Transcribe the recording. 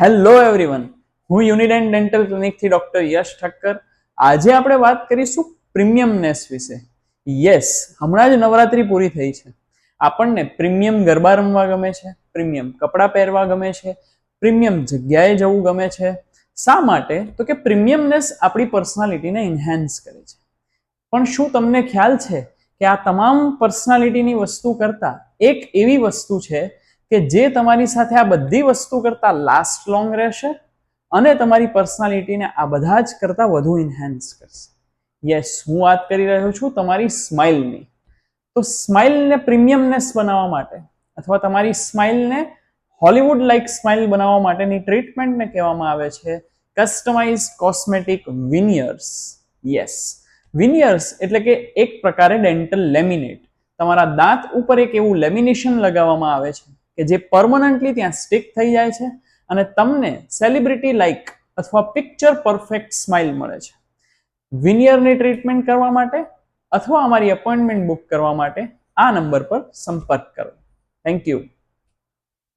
Hello everyone, હું યુનિડેન્ટ dental ક્લિનિકથી doctor યશ ઠક્કર. આજે આપણે વાત કરીશું પ્રીમિયમનેસ વિશે. યસ, હમણાં જ નવરાત્રી પૂરી થઈ છે. આપણને પ્રીમિયમ ગરબા રમવા ગમે છે, પ્રીમિયમ કપડાં પહેરવા ગમે છે, પ્રીમિયમ જગ્યાએ જવું ગમે છે. શા માટે? તો કે પ્રીમિયમનેસ આપણી પર્સનાલિટીને એન્હાન્સ કરે છે. પણ શું તમને ખ્યાલ છે કે આ તમામ પર્સનાલિટીની વસ્તુ કરતા એક એવી વસ્તુ છે કે જે તમારી સાથે આ બધી વસ્તુ કરતા લાસ્ટ લોંગ રહેશે અને તમારી પર્સનાલિટીને આ બધા જ કરતા વધુ એન્હાન્સ કરશે? યસ, હું વાત કરી રહ્યો છું તમારી સ્માઇલની. તો સ્માઇલને પ્રીમિયમનેસ બનાવવા માટે અથવા તમારી સ્માઇલને હોલિવૂડ લાઇક સ્માઇલ બનાવવા માટેની ટ્રીટમેન્ટને કહેવામાં આવે છે કસ્ટમાઇઝ કોસ્મેટિક વિનિયર્સ. યસ, વિનિયર્સ એટલે કે એક પ્રકારે ડેન્ટલ લેમિનેટ. તમારા દાંત ઉપર એક એવું લેમિનેશન લગાવવામાં આવે છે કે જે પરમનન્ટલી ત્યાં સ્ટિક થઈ જાય છે અને તમને સેલિબ્રિટી લાઇક અથવા પિક્ચર પરફેક્ટ સ્માઇલ મળે છે. વિનિયરની ટ્રીટમેન્ટ કરવા માટે અથવા અમારી અપોઇન્ટમેન્ટ બુક કરવા માટે આ નંબર પર સંપર્ક કરો. Thank you.